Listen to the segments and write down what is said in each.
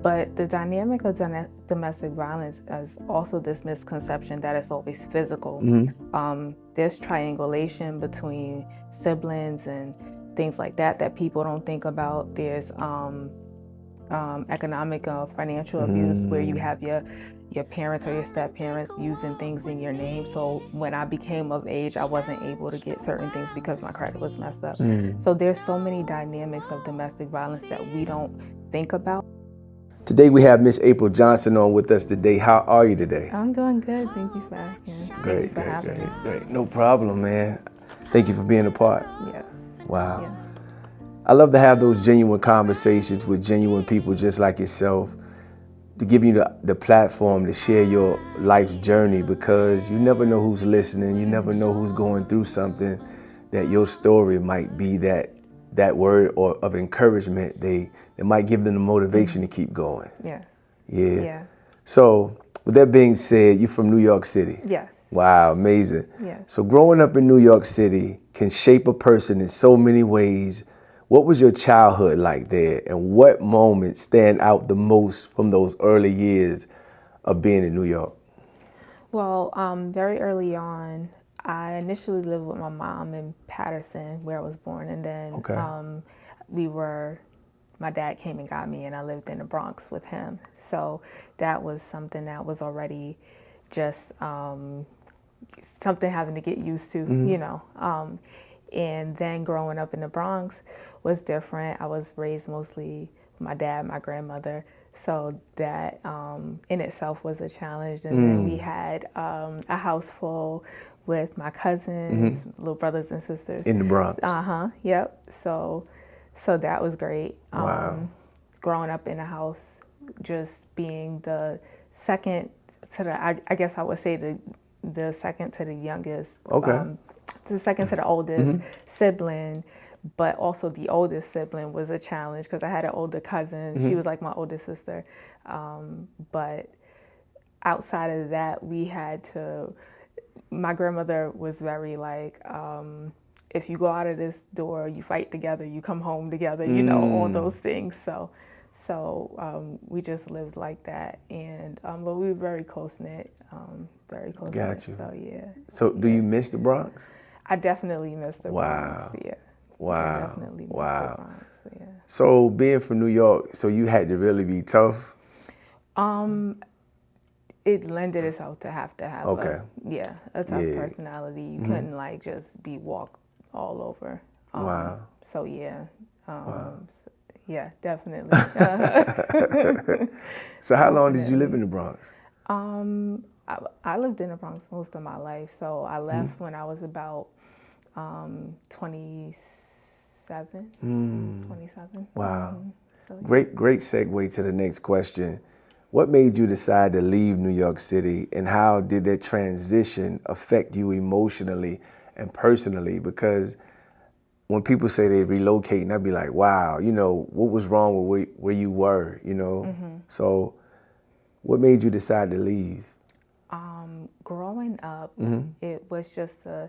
But the dynamic of domestic violence is also this misconception that it's always physical. There's triangulation between siblings and things like that people don't think about. There's economic financial abuse where you have your parents or your step parents using things in your name. So when I became of age, I wasn't able to get certain things because my credit was messed up. So there's so many dynamics of domestic violence that we don't think about. Today we have Miss April Johnson on with us today. How are you today? I'm doing good. Thank you for asking. Thank you for having me. Great. No problem, man. Thank you for being a part. Yes. Wow. Yeah. I love to have those genuine conversations with genuine people just like yourself, to give you the platform to share your life's journey, because you never know who's listening. You never know who's going through something, that your story might be that word or of encouragement. They might give them the motivation to keep going. Yes. Yeah. Yeah. So with that being said, you're from New York City. Yes. Wow, amazing. Yes. So growing up in New York City can shape a person in so many ways. What was your childhood like there, and what moments stand out the most from those early years of being in New York? Well, very early on, I initially lived with my mom in Patterson, where I was born, and then Okay. my dad came and got me, and I lived in the Bronx with him. So that was something that was already just something having to get used to, you know. And then growing up in the Bronx was different. I was raised mostly with my dad, my grandmother. So that in itself was a challenge. And then we had a house full with my cousins, little brothers and sisters. In the Bronx. Yep. So that was great. Wow. Growing up in a house, just being the second to the, I guess I would say the second to the youngest. Okay. The second to the oldest sibling, but also the oldest sibling was a challenge because I had an older cousin. She was like my older sister. But outside of that, my grandmother was very like, if you go out of this door, you fight together, you come home together, you know, all those things. So we just lived like that. And, but we were very close-knit, very close-knit. Got you. So, yeah. So do you miss the Bronx? I definitely miss the Wow. Bronx. Yeah. Wow. I definitely miss the Bronx. Yeah. So being from New York, so you had to really be tough? It lended itself to have Okay. a tough personality. You couldn't like just be walked all over. Wow. So yeah. Wow. Yeah, definitely. So how long did you live in the Bronx? I lived in the Bronx most of my life. So I left when I was about 27. 27. Wow. So Great segue to the next question. What made you decide to leave New York City, and how did that transition affect you emotionally and personally? Because when people say they relocating, I'd be like, wow, you know, what was wrong with where you were, you know? So what made you decide to leave? growing up, it was just a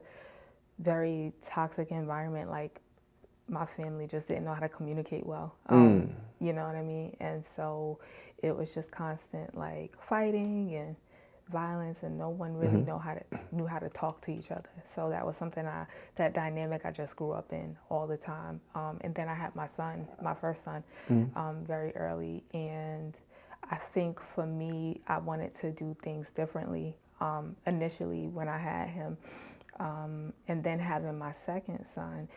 very toxic environment. Like my family just didn't know how to communicate well. You know what I mean? And so it was just constant like fighting and violence, and no one really knew how to talk to each other. So that was something that dynamic I just grew up in all the time. And then I had my son, my first son, very early, and I think for me, I wanted to do things differently initially when I had him. And then having my second son,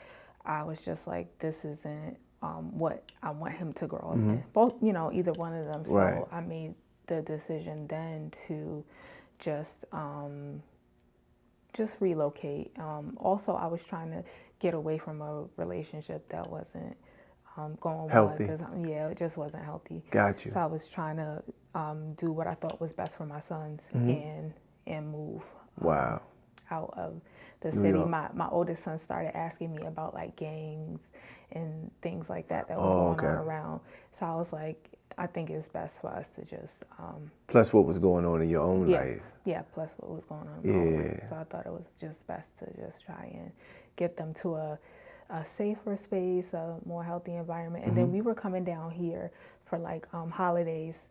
I was just like, this isn't what I want him to grow up in. Both, you know, either one of them. Right. So I made the decision then to just relocate. Also, I was trying to get away from a relationship that wasn't going well. Healthy. Yeah, it just wasn't healthy. Got you. So I was trying to do what I thought was best for my sons and move Wow. out of the New city. York. My oldest son started asking me about like gangs and things like that was Oh, going on okay. around. So I was like, I think it's best for us to just Plus what was going on in your own life. yeah, plus what was going on in my own life. So I thought it was just best to just try and get them to a a safer space, a more healthy environment. And then we were coming down here for like holidays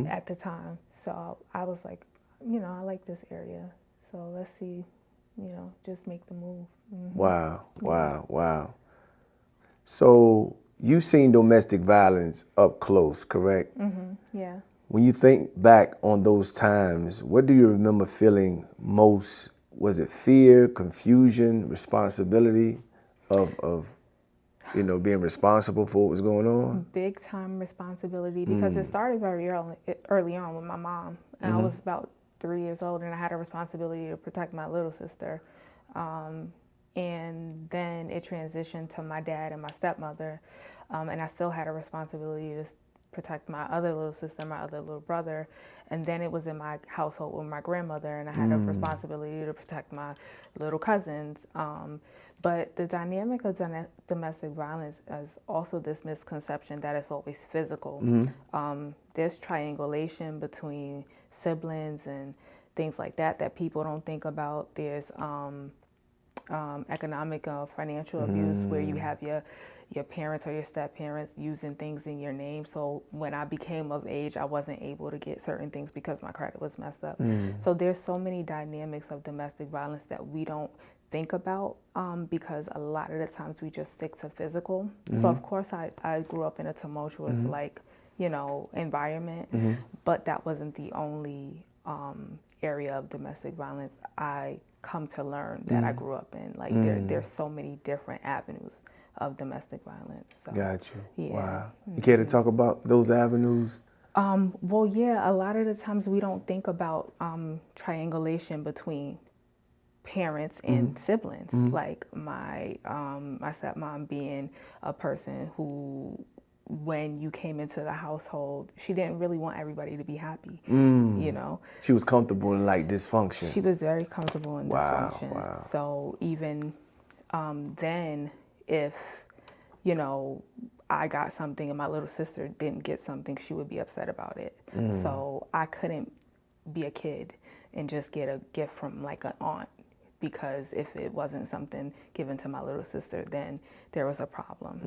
at the time. So I was like, I like this area. So let's see, just make the move. Wow, wow, wow. So you've seen domestic violence up close, correct? Yeah. When you think back on those times, what do you remember feeling most? Was it fear, confusion, responsibility of being responsible for what was going on? Big time responsibility because it started very early on with my mom. And I was about 3 years old, and I had a responsibility to protect my little sister. And then it transitioned to my dad and my stepmother, and I still had a responsibility to protect my other little sister, my other little brother. And then it was in my household with my grandmother, and I had a responsibility to protect my little cousins. But the dynamic of domestic violence is also this misconception that it's always physical. There's triangulation between siblings and things like that people don't think about. There's economic financial abuse where you have your parents or your step parents using things in your name. So when I became of age, I wasn't able to get certain things because my credit was messed up. So there's so many dynamics of domestic violence that we don't think about because a lot of the times we just stick to physical. So of course I grew up in a tumultuous environment, but that wasn't the only area of domestic violence I come to learn that I grew up in. Like there's so many different avenues of domestic violence. So, Got you. yeah. Wow. You care to talk about those avenues? Well, yeah, a lot of the times we don't think about triangulation between parents and siblings. Like my stepmom being a person who, when you came into the household, she didn't really want everybody to be happy. She was comfortable in like dysfunction. She was very comfortable in dysfunction. Wow. So even then, if I got something and my little sister didn't get something, she would be upset about it. So I couldn't be a kid and just get a gift from like an aunt, because if it wasn't something given to my little sister, then there was a problem,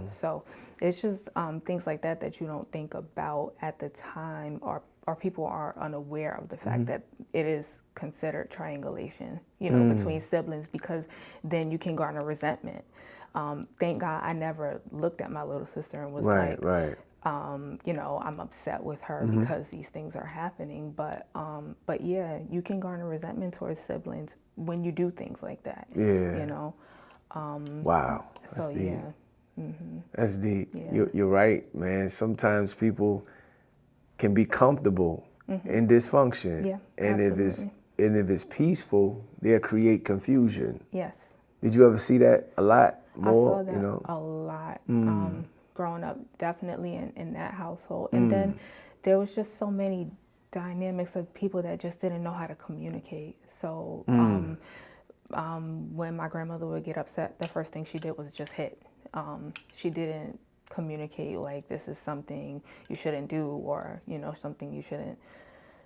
So it's just things like that you don't think about at the time, or people are unaware of the fact that it is considered triangulation, between siblings, because then you can garner resentment. Thank God I never looked at my little sister and was Right. I'm upset with her because these things are happening. But yeah, you can garner resentment towards siblings when you do things like that. Yeah. Wow. That's So deep. yeah. That's deep. Yeah. You're right, man. Sometimes people can be comfortable in dysfunction. Yeah, and absolutely. if it's peaceful, they'll create confusion. Yes. Did you ever see that a lot more? I saw that a lot growing up, definitely in that household. And then there was just so many dynamics of people that just didn't know how to communicate. So when my grandmother would get upset, the first thing she did was just hit. She didn't communicate like, this is something you shouldn't do, or something you shouldn't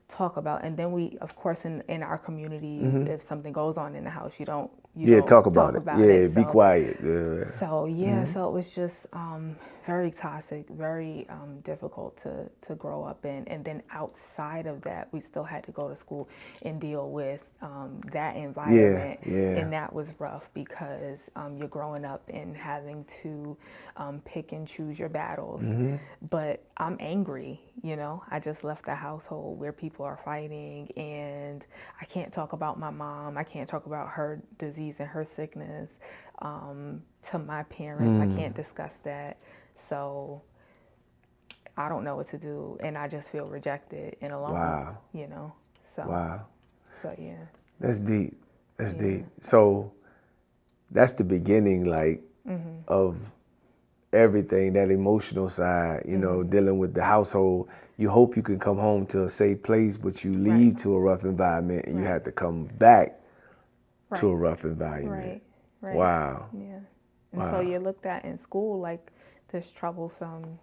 talk about. And then we, of course, in our community, if something goes on in the house, you don't talk about it. So, be quiet. Yeah. So yeah, so it was just very toxic, very difficult to grow up in. And then outside of that, we still had to go to school and deal with that environment. Yeah. And that was rough because you're growing up and having to pick and choose your battles. But I'm angry, I just left a household where people are fighting, and I can't talk about my mom. I can't talk about her disease and her sickness to my parents. I can't discuss that. So I don't know what to do, and I just feel rejected and alone. Wow. So Wow. So yeah. That's deep. That's deep. So that's the beginning, like, of everything, that emotional side, dealing with the household. You hope you can come home to a safe place, but you leave to a rough environment, and you have to come back to a rough environment. Right. Wow. Yeah. And so you're looked at in school like this troublesome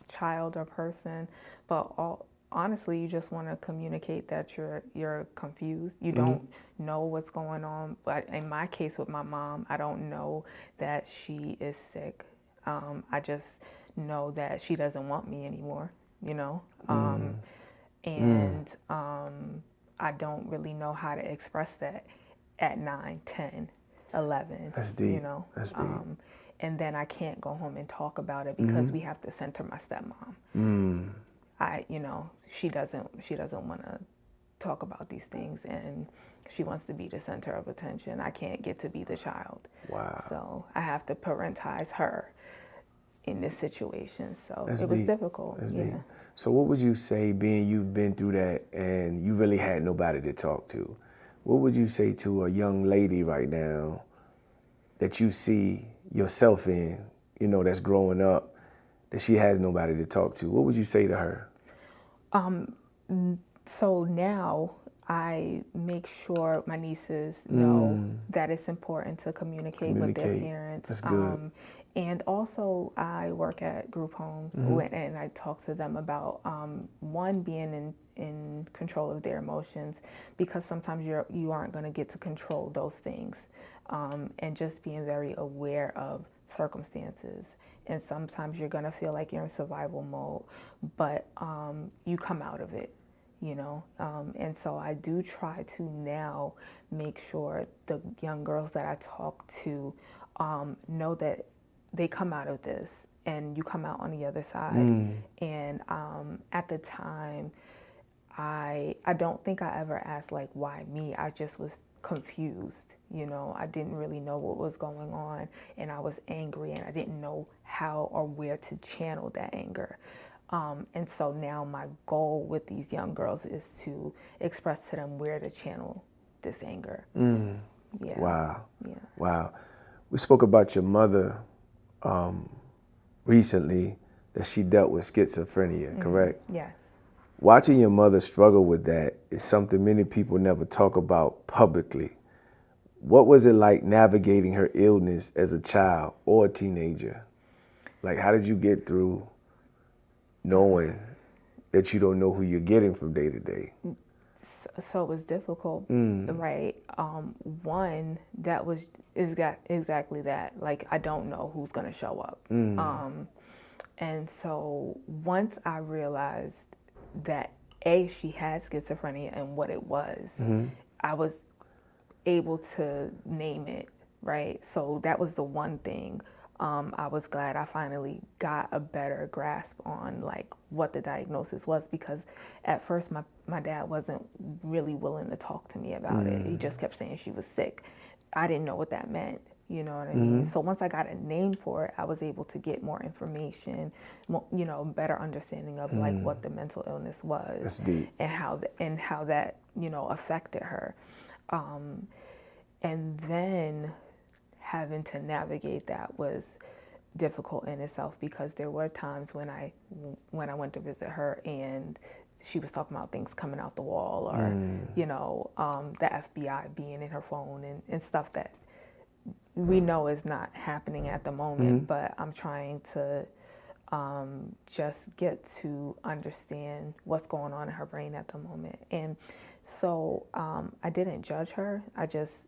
child or person, but honestly, you just want to communicate that you're confused. You don't know what's going on. But in my case with my mom, I don't know that she is sick. I just know that she doesn't want me anymore, you know? And I don't really know how to express that at 9, 10, 11. That's deep. You know? That's deep. And then I can't go home and talk about it because we have to center my stepmom. You know, she doesn't want to talk about these things, and she wants to be the center of attention. I can't get to be the child. Wow. So I have to parentize her in this situation. So That's it was deep. difficult. That's yeah. deep. So what would you say, being you've been through that and you really had nobody to talk to, what would you say to a young lady right now that you see yourself in, you know, that's growing up, that she has nobody to talk to? What would you say to her? So now I make sure my nieces know that it's important to communicate with their parents. That's good. And also, I work at group homes, and I talk to them about one, being in control of their emotions, because sometimes you aren't going to get to control those things, and just being very aware of circumstances. And sometimes you're going to feel like you're in survival mode, but you come out of it. You know, and so I do try to now make sure the young girls that I talk to know that they come out of this and you come out on the other side. And at the time, I don't think I ever asked, like, why me? I just was confused. You know, I didn't really know what was going on, and I was angry, and I didn't know how or where to channel that anger. And so now my goal with these young girls is to express to them where to channel this anger. Yeah. Wow. Yeah. Wow. We spoke about your mother recently, that she dealt with schizophrenia, correct? Yes. Watching your mother struggle with that is something many people never talk about publicly. What was it like navigating her illness as a child or a teenager? Like, how did you get through knowing that you don't know who you're getting from day to day? So it was difficult, right? One, that was exactly that. Like, I don't know who's going to show up. And so once I realized that she had schizophrenia and what it was, I was able to name it, right? So that was the one thing. I was glad I finally got a better grasp on, like, what the diagnosis was, because at first my dad wasn't really willing to talk to me about it. He just kept saying she was sick. I didn't know what that meant. You know what I mean? So once I got a name for it, I was able to get more information, you know, better understanding of like what the mental illness was. That's deep. And how that, you know, affected her. And then having to navigate that was difficult in itself, because there were times when I went to visit her and she was talking about things coming out the wall, or you know, the FBI being in her phone, and stuff that we know is not happening at the moment. But I'm trying to just get to understand what's going on in her brain at the moment. And so I didn't judge her. I just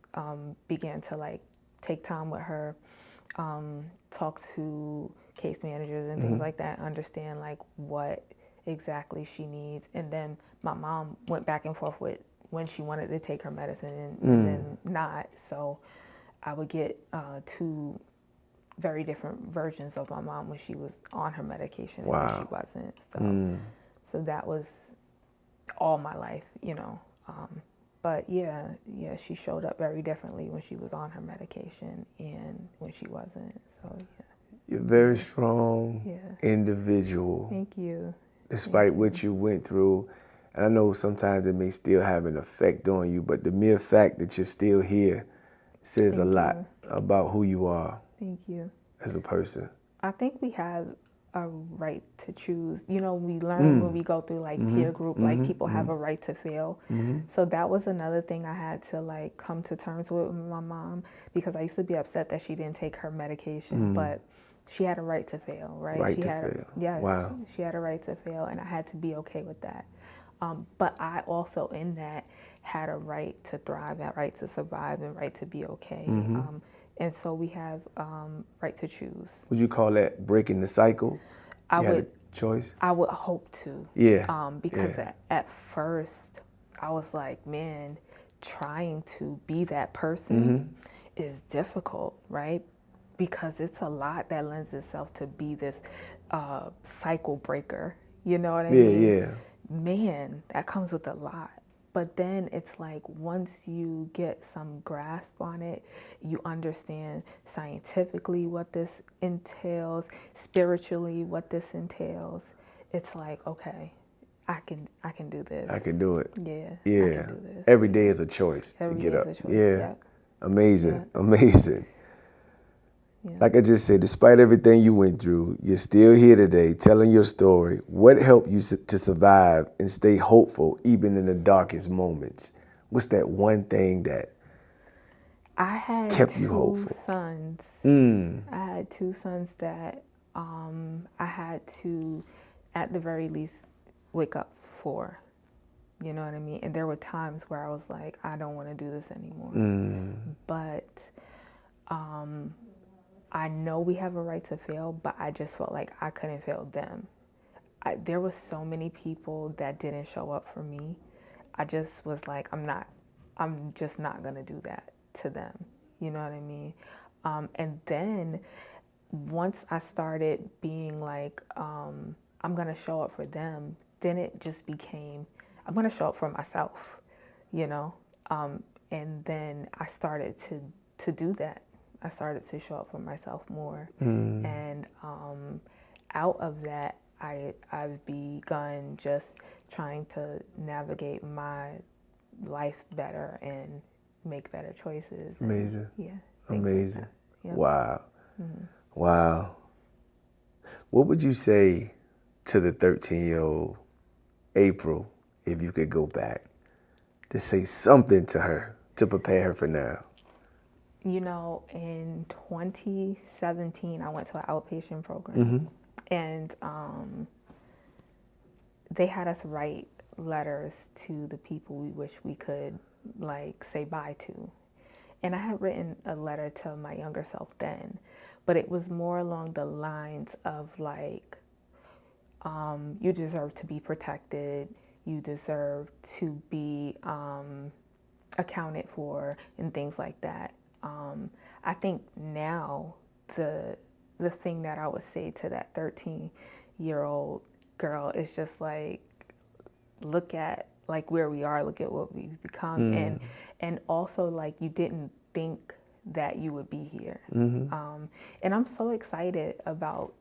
began to, like, take time with her, talk to case managers and things like that, understand, like, what exactly she needs. And then my mom went back and forth with when she wanted to take her medicine and then not. So I would get two very different versions of my mom when she was on her medication and when she wasn't. So that was all my life, you know. But yeah, she showed up very differently when she was on her medication and when she wasn't. So yeah. You're a very strong Yeah. individual. Thank you. Despite what you went through. And I know sometimes it may still have an effect on you, but the mere fact that you're still here says a lot about who you are. Thank you. As a person. I think we have a right to choose. You know, we learn when we go through, like, peer group, like, people have a right to fail. So that was another thing I had to, like, come to terms with my mom, because I used to be upset that she didn't take her medication. But she had a right to fail, right? Right She to had, fail. yes, Wow. she had a right to fail, and I had to be okay with that. But I also, in that, had a right to thrive, that right to survive, and right to be okay. And so we have right to choose. Would you call that breaking the cycle? I You had would, a choice? I would hope to. Yeah. Because Yeah. at first, I was like, man, trying to be that person is difficult, right? Because it's a lot that lends itself to be this cycle breaker. You know what I Yeah, mean? yeah. Man, that comes with a lot. But then it's like once you get some grasp on it, you understand scientifically what this entails, spiritually what this entails. It's like, okay, I can do this. I can do it. Yeah, I Yeah. can do this. Every day is a choice to Every get day is up. a choice. Yeah. Yeah. Amazing. Yeah. Amazing. Yeah. Like I just said, despite everything you went through, you're still here today telling your story. What helped you to survive and stay hopeful even in the darkest moments? What's that one thing that I had kept you two hopeful? sons. I had two sons that I had to, at the very least, wake up for. You know what I mean? And there were times where I was like, I don't want to do this anymore. But I know we have a right to fail, but I just felt like I couldn't fail them. There was so many people that didn't show up for me. I just was like, I'm just not gonna do that to them. You know what I mean? And then once I started being like, I'm gonna show up for them, then it just became, I'm gonna show up for myself, you know? And then I started to do that. I started to show up for myself more. And out of that, I've begun just trying to navigate my life better and make better choices. Amazing. And, yeah. Amazing. Like yep. Wow. Wow. What would you say to the 13-year-old April if you could go back to say something to her to prepare her for now? You know, in 2017, I went to an outpatient program, and they had us write letters to the people we wish we could, like, say bye to. And I had written a letter to my younger self then, but it was more along the lines of like, you deserve to be protected, you deserve to be accounted for, and things like that. I think now the thing that I would say to that 13-year-old girl is just like, look at like where we are, look at what we've become, and also like you didn't think that you would be here. And I'm so excited about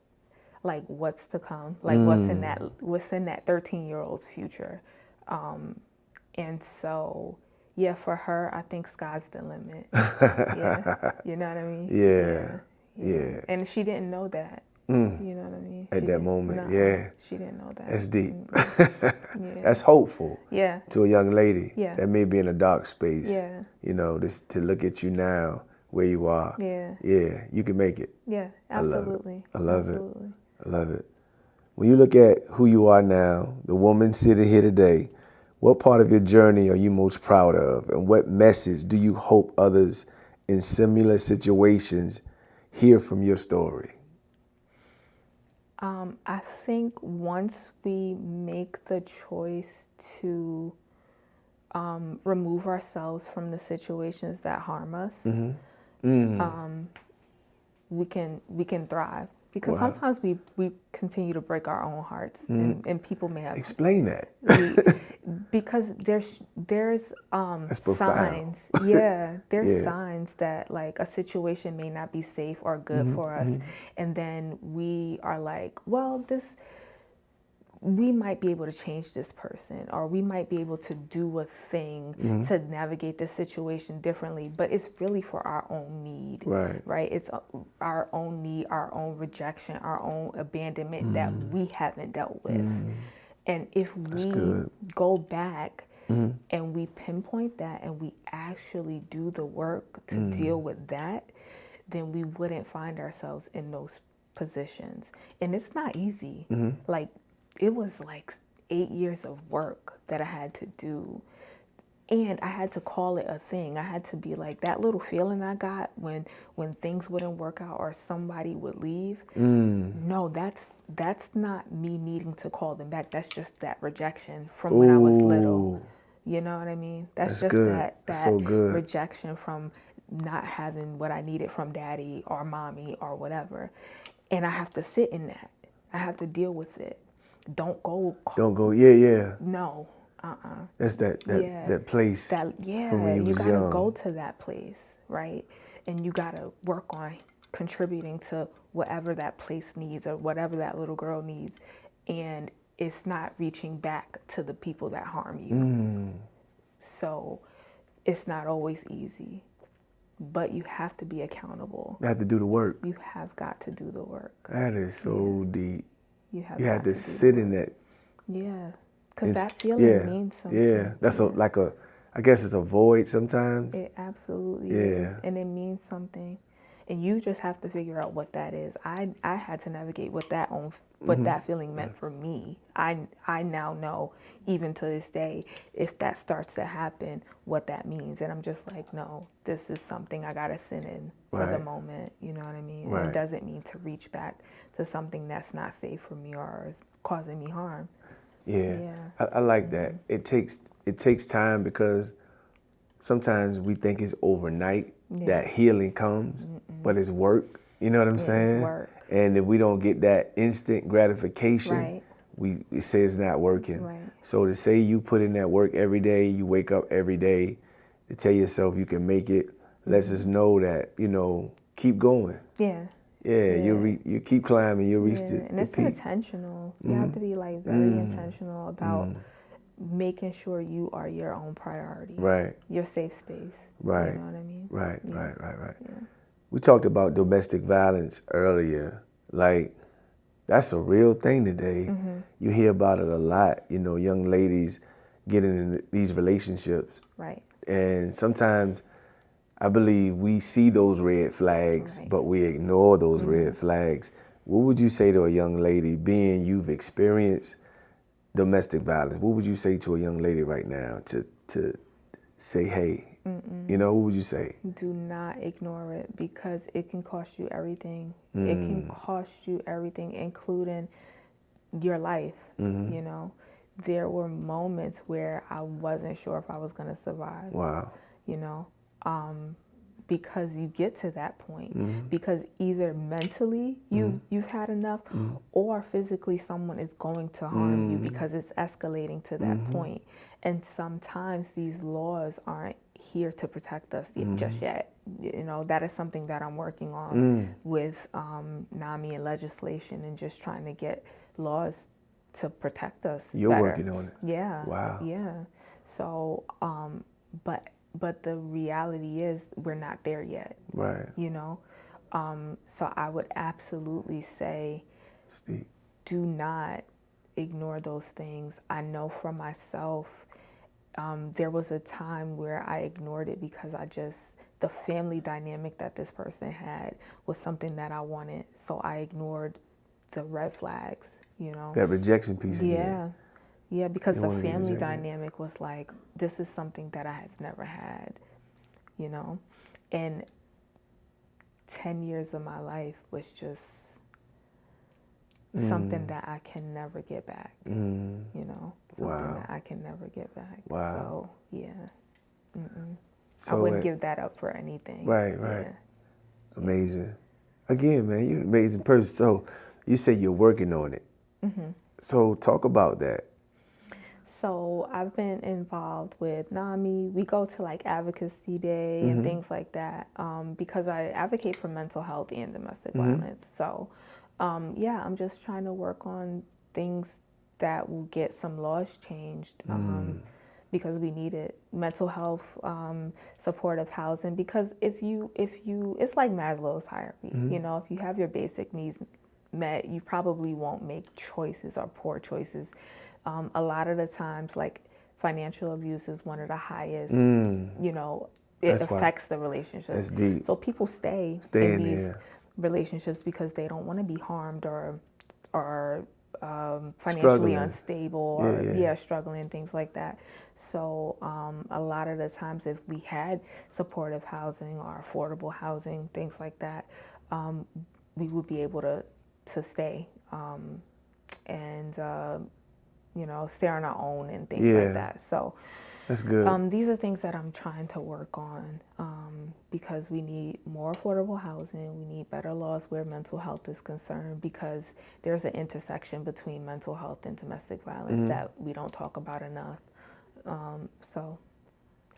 like what's to come, like what's in that 13-year-old's future. And so yeah, for her, I think sky's the limit. Yeah, you know what I mean? Yeah. And she didn't know that. You know what I mean? At that moment, yeah. She didn't know that. That's deep. Yeah. That's hopeful. Yeah. To a young lady Yeah. that may be in a dark space. Yeah. You know, to look at you now where you are. Yeah. Yeah, you can make it. Yeah, absolutely. I love it. Absolutely. I love it. When you look at who you are now, the woman sitting here today, what part of your journey are you most proud of? And what message do you hope others in similar situations hear from your story? I think once we make the choice to remove ourselves from the situations that harm us, we can thrive. Because sometimes we continue to break our own hearts, and people may have. Explain that. Because there's That's profound. signs. Yeah, there's signs that like a situation may not be safe or good for us, and then we are like, well, we might be able to change this person, or we might be able to do a thing to navigate this situation differently, but it's really for our own need, right? It's our own need, our own rejection, our own abandonment that we haven't dealt with. And if we go back and we pinpoint that and we actually do the work to deal with that, then we wouldn't find ourselves in those positions. And it's not easy. Mm-hmm. Like, it was like 8 years of work that I had to do. And I had to call it a thing. I had to be like, that little feeling I got when things wouldn't work out or somebody would leave. No, that's not me needing to call them back. That's just that rejection from when I was little. Ooh, You know what I mean? That's just good. That's so good. rejection from not having what I needed from daddy or mommy or whatever. And I have to sit in that. I have to deal with it. Don't go. Don't go. Yeah. No. That's that place from when you you was gotta young. go to that place, right? And you gotta work on contributing to whatever that place needs or whatever that little girl needs. And it's not reaching back to the people that harm you. So it's not always easy, but you have to be accountable. You have to do the work. You have got to do the work. That is so deep. You have You got have to do sit the in work. that. Yeah, because that feeling means something. Yeah, that's I guess it's a void sometimes. It absolutely is, and it means something. And you just have to figure out what that is. I had to navigate what that feeling meant for me. I now know, even to this day, if that starts to happen, what that means. And I'm just like, no, this is something I gotta sit in for the moment. You know what I mean? Right. It doesn't mean to reach back to something that's not safe for me or is causing me harm. Yeah. I like that. It takes time because sometimes we think it's overnight that healing comes, but it's work. You know what I'm saying? It's work. And if we don't get that instant gratification, Right. it says it's not working. Right. So to say you put in that work every day, you wake up every day to tell yourself you can make it, lets us know that, keep going. Yeah. Yeah, you keep climbing, you'll reach the And it's peak. intentional. You have to be like very intentional about making sure you are your own priority. Right. Your safe space. Right. You know what I mean? Right. Yeah. We talked about domestic violence earlier. Like, that's a real thing today. You hear about it a lot, young ladies getting in these relationships. Right. And sometimes I believe we see those red flags, but we ignore those red flags. What would you say to a young lady, being you've experienced domestic violence? What would you say to a young lady right now to say, hey, what would you say? Do not ignore it because it can cost you everything. It can cost you everything, including your life. There were moments where I wasn't sure if I was going to survive. Wow. Because you get to that point, because either mentally you've had enough, or physically someone is going to harm you because it's escalating to that point. And sometimes these laws aren't here to protect us just yet. That is something that I'm working on with NAMI and legislation, and just trying to get laws to protect us. You're better. working on it. Yeah. Wow. Yeah. So, but the reality is we're not there yet. Right. So I would absolutely say, Steve, do not ignore those things. I know for myself, there was a time where I ignored it because the family dynamic that this person had was something that I wanted. So I ignored the red flags, That rejection piece again. Yeah, because the family dynamic was like, this is something that I have never had, and 10 years of my life was just something that I can never get back, something that I can never get back. Wow. So, yeah. So I wouldn't give that up for anything. Right. Yeah. Amazing. Again, man, you're an amazing person. So you say you're working on it. So talk about that. So I've been involved with NAMI. We go to like Advocacy Day and things like that because I advocate for mental health and domestic violence. So I'm just trying to work on things that will get some laws changed because we need it. Mental health, supportive housing, because if you, it's like Maslow's hierarchy. If you have your basic needs met, you probably won't make choices or poor choices. A lot of the times, like financial abuse is one of the highest, it affects the relationship. That's deep. So people stay Stay in in these there. relationships because they don't want to be harmed or financially Struggling. unstable or struggling, things like that. So a lot of the times, if we had supportive housing or affordable housing, things like that, we would be able to stay and stay on our own and things like that. So that's good. these are things that I'm trying to work on because we need more affordable housing. We need better laws where mental health is concerned, because there's an intersection between mental health and domestic violence that we don't talk about enough.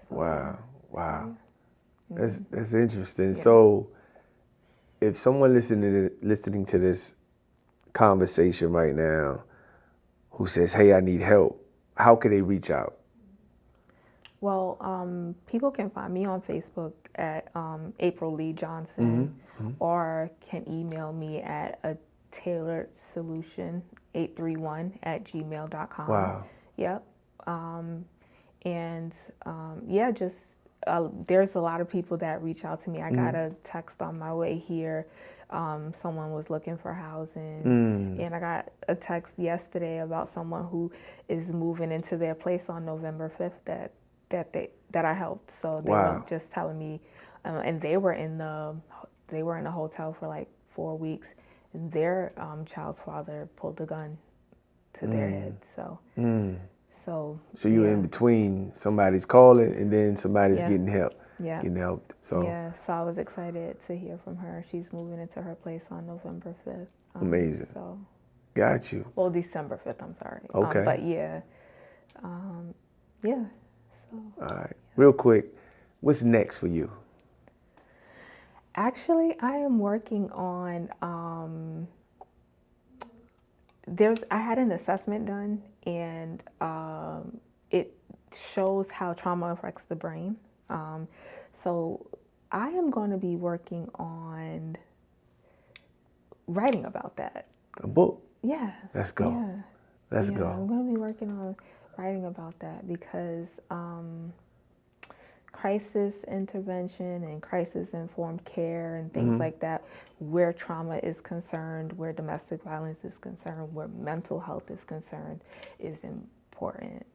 Wow. Yeah. That's interesting. So if someone listening to this conversation right now who says, hey, I need help, how can they reach out? Well, people can find me on Facebook at April Lee Johnson, or can email me at a tailoredsolution831@gmail.com. Wow. Yep. There's a lot of people that reach out to me. I got a text on my way here. Someone was looking for housing, and I got a text yesterday about someone who is moving into their place on November 5th that I helped. So they were just telling me, and they were in a hotel for like 4 weeks, and their child's father pulled a gun to their head. So you're in between, somebody's calling and then somebody's getting help. Yeah. Getting helped. So so I was excited to hear from her. She's moving into her place on November 5th. Amazing. So got you. Well, December 5th, I'm sorry. Okay. But So all right. Real quick, what's next for you? Actually, I am working on I had an assessment done, and it shows how trauma affects the brain. So I am going to be working on writing about that. A book? Yeah. Let's go. Yeah. Let's go. I'm going to be working on writing about that because crisis intervention and crisis-informed care and things like that, where trauma is concerned, where domestic violence is concerned, where mental health is concerned, is important.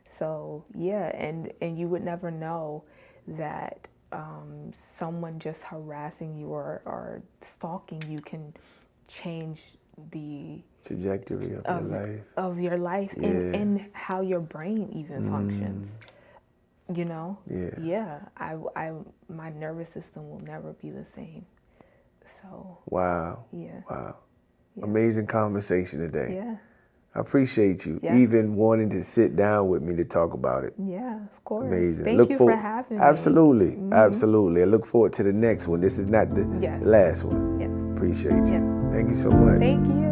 So, and you would never know that someone just harassing you or stalking you can change the trajectory of your life and how your brain even functions. My nervous system will never be the same. So wow. Amazing conversation today. Yeah. I appreciate you even wanting to sit down with me to talk about it. Yeah, of course. Amazing. Thank you for having me. Absolutely. Absolutely. I look forward to the next one. This is not the last one. Yes. Appreciate you. Thank you so much. Thank you.